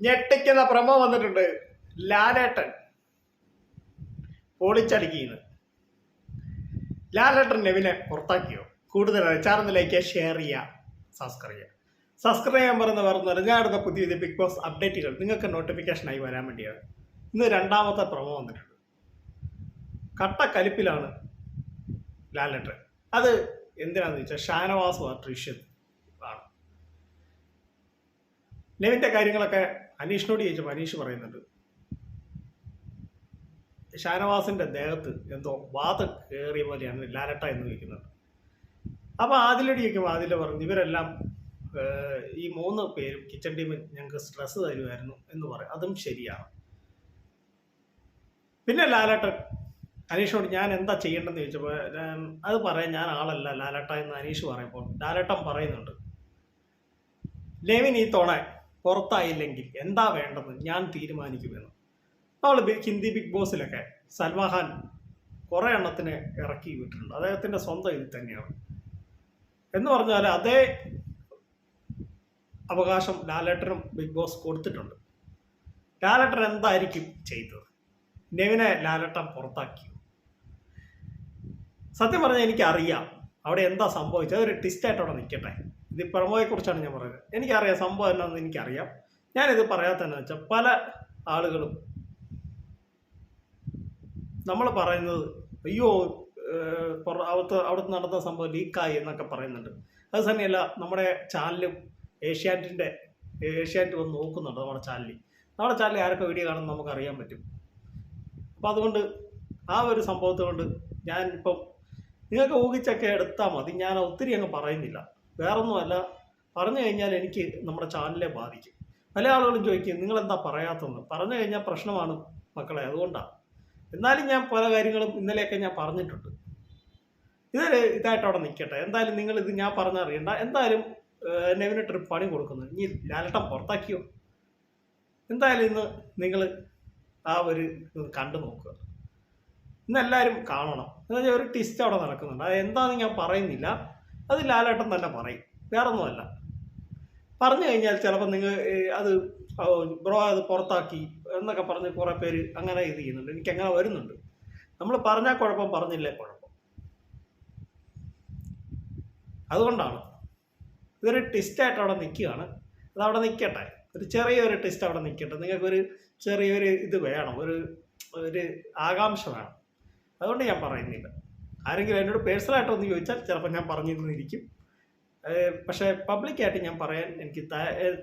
ഞെട്ടിക്കുന്ന പ്രമോ വന്നിട്ടുണ്ട്. ലാലേട്ടൻ പൊളിച്ചടിക്കുന്നു. ലാലേട്ടൻ നെവിനെ പുറത്താക്കിയോ? കൂടുതൽ ചാനൽ ലൈക്ക് ചെയ്യുക, ഷെയർ ചെയ്യുക, സബ്സ്ക്രൈബ് ചെയ്യാൻ പറയുന്നത് ഞാൻ അടുത്ത പുതിയ ബിഗ് ബോസ് അപ്ഡേറ്റുകൾ നിങ്ങൾക്ക് നോട്ടിഫിക്കേഷനായി വരാൻ വേണ്ടിയാണ്. ഇന്ന് രണ്ടാമത്തെ പ്രമോ വന്നിട്ടുണ്ട്. കട്ട കലിപ്പിലാണ് ലാലേട്ടൻ. അത് എന്തിനാന്ന് വെച്ചാൽ ഷാനവാസ് ട്രിഷ്യൻ ആണ്. നെവിൻ്റെ കാര്യങ്ങളൊക്കെ അനീഷിനോട് ചോദിച്ചപ്പോൾ അനീഷ് പറയുന്നുണ്ട് ഷാനവാസിൻ്റെ ദേഹത്ത് എന്തോ വാത കയറിയ പോലെയാണ് ലാലേട്ട എന്ന് ചോദിക്കുന്നത്. അപ്പോൾ ആദിലോട് ചോദിക്കുമ്പോൾ ആദില പറഞ്ഞു ഇവരെല്ലാം ഈ 3 പേരും കിച്ചൺ ടീമിൽ ഞങ്ങൾക്ക് സ്ട്രെസ് തരുമായിരുന്നു എന്ന് പറയും. അതും ശരിയാണ്. പിന്നെ ലാലേട്ടൻ അനീഷിനോട് ഞാൻ എന്താ ചെയ്യേണ്ടതെന്ന് ചോദിച്ചപ്പോൾ അത് പറയാൻ ഞാൻ ആളല്ല ലാലേട്ട എന്ന് അനീഷ് പറയുമ്പോൾ ലാലേട്ടൻ പറയുന്നുണ്ട് നെവിൻ ഈ തവണ പുറത്തായില്ലെങ്കിൽ എന്താ വേണ്ടത് ഞാൻ തീരുമാനിക്കുമെന്ന്. നമ്മൾ ഹിന്ദി ബിഗ് ബോസിലൊക്കെ സൽമാൻ ഖാൻ കുറേ എണ്ണത്തിനെ ഇറക്കി വിട്ടിട്ടുണ്ട്. അദ്ദേഹത്തിൻ്റെ സ്വന്തം ഇതിൽ തന്നെയാണ് എന്ന് പറഞ്ഞാൽ അതേ അവകാശം ലാലേട്ടനും ബിഗ് ബോസ് കൊടുത്തിട്ടുണ്ട്. ലാലേട്ടൻ എന്തായിരിക്കും ചെയ്തത്? നെവിനെ ലാലേട്ടൻ പുറത്താക്കി. സത്യം പറഞ്ഞാൽ എനിക്കറിയാം അവിടെ എന്താ സംഭവിച്ചത്. അതൊരു ട്വിസ്റ്റായിട്ട് അവിടെ നിൽക്കട്ടെ. ഇത് പ്രമോയെക്കുറിച്ചാണ് ഞാൻ പറയുന്നത്. എനിക്കറിയാം സംഭവം എന്നാണെന്ന് എനിക്കറിയാം. ഞാനിത് പറയാത്തതെന്ന് വെച്ചാൽ പല ആളുകളും നമ്മൾ പറയുന്നത് അയ്യോ അവിടുത്തെ നടന്ന സംഭവം ലീക്കായി എന്നൊക്കെ പറയുന്നുണ്ട്. അത് തന്നെയല്ല നമ്മുടെ ചാനലും ഏഷ്യാനെറ്റ് വന്ന് നോക്കുന്നുണ്ട്. നമ്മുടെ ചാനലിൽ ആരൊക്കെ വീഡിയോ കാണുമെന്ന് നമുക്ക് അറിയാൻ പറ്റും. അപ്പം അതുകൊണ്ട് ആ ഒരു സംഭവത്തെ കൊണ്ട് ഞാൻ ഇപ്പം നിങ്ങൾക്ക് ഊഹിച്ചൊക്കെ എടുത്താൽ മതി. ഞാൻ ഒത്തിരി അങ്ങ് പറയുന്നില്ല. വേറൊന്നുമല്ല, പറഞ്ഞു കഴിഞ്ഞാൽ എനിക്ക് നമ്മുടെ ചാനലിനെ ബാധിക്കും. പല ആളുകളും ചോദിക്കും നിങ്ങളെന്താ പറയാത്തതെന്ന്. പറഞ്ഞു കഴിഞ്ഞാൽ പ്രശ്നമാണ് മക്കളെ, അതുകൊണ്ടാണ്. എന്നാലും ഞാൻ പല കാര്യങ്ങളും ഇന്നലെയൊക്കെ ഞാൻ പറഞ്ഞിട്ടുണ്ട്. ഇതായിട്ട് അവിടെ നിൽക്കട്ടെ. എന്തായാലും നിങ്ങളിത് ഞാൻ പറഞ്ഞറിയണ്ട. എന്തായാലും നെവിനിട്ടൊരു പണി കൊടുക്കുന്നു. ഇനി ലാലേട്ടൻ പുറത്താക്കിയോ? എന്തായാലും ഇന്ന് നിങ്ങൾ ആ ഒരു ഇത് കണ്ടു നോക്കുക. ഇന്ന് എല്ലാവരും കാണണം. എന്നുവെച്ചാൽ ഒരു ട്വിസ്റ്റ് അവിടെ നടക്കുന്നുണ്ട്. അത് എന്താണെന്ന് ഞാൻ പറയുന്നില്ല. അത് ലാലേട്ടൻ തന്നെ പറയും. വേറൊന്നുമല്ല. പറഞ്ഞു കഴിഞ്ഞാൽ ചിലപ്പോൾ നിങ്ങൾ അത് ബ്രോ അത് പുറത്താക്കി എന്നൊക്കെ പറഞ്ഞ് കുറേ പേര് അങ്ങനെ ഇത് ചെയ്യുന്നുണ്ട്. എനിക്കങ്ങനെ വരുന്നുണ്ട്. നമ്മൾ പറഞ്ഞാൽ കുഴപ്പം, പറഞ്ഞില്ലേ കുഴപ്പം. അതുകൊണ്ടാണ് ഇതൊരു ട്വിസ്റ്റായിട്ട് അവിടെ നിൽക്കുകയാണ്. അതവിടെ നിൽക്കട്ടെ. ഒരു ചെറിയൊരു ട്വിസ്റ്റ് അവിടെ നിൽക്കട്ടെ. നിങ്ങൾക്കൊരു ചെറിയൊരു ഇത് വേണം, ഒരു ആകാംക്ഷ വേണം. അതുകൊണ്ട് ഞാൻ പറയുന്നില്ല. ആരെങ്കിലും എന്നോട് പേഴ്സണലായിട്ടൊന്ന് ചോദിച്ചാൽ ചിലപ്പോൾ ഞാൻ പറഞ്ഞിരുന്നിരിക്കും. പക്ഷേ പബ്ലിക്കായിട്ട് ഞാൻ പറയാൻ എനിക്ക്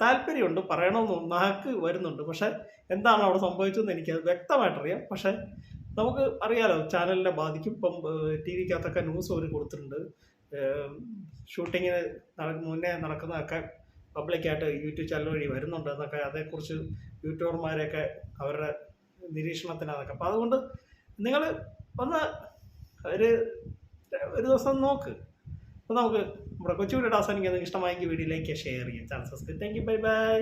താല്പര്യമുണ്ട്. പറയണമെന്ന് നാക്ക് വരുന്നുണ്ട്. പക്ഷേ എന്താണ് അവിടെ സംഭവിച്ചതെന്ന് എനിക്കത് വ്യക്തമായിട്ടറിയാം. പക്ഷേ നമുക്ക് അറിയാലോ ചാനലിനെ ബാധിക്കും. ഇപ്പം ടി വിക്കകത്തൊക്കെ ന്യൂസ് അവർ കൊടുത്തിട്ടുണ്ട്. ഷൂട്ടിങ്ങിന് മുന്നേ നടക്കുന്നതൊക്കെ പബ്ലിക്കായിട്ട് യൂട്യൂബ് ചാനൽ വഴി വരുന്നുണ്ട് എന്നൊക്കെ. അതേക്കുറിച്ച് യൂട്യൂബർമാരെയൊക്കെ അവരുടെ നിരീക്ഷണത്തിനതൊക്കെ. അപ്പോൾ അതുകൊണ്ട് നിങ്ങൾ ഒന്ന് ഒരു ദിവസം നോക്ക്. അപ്പോൾ നമുക്ക് നമ്മുടെ കൊച്ചു വീഡിയോ അവസാനിക്കുന്നത് ഇഷ്ടമായെങ്കിൽ വീഡിയോ ലൈക്ക് ഷെയർ ചെയ്യുക, channel subscribe. Thank you, bye bye.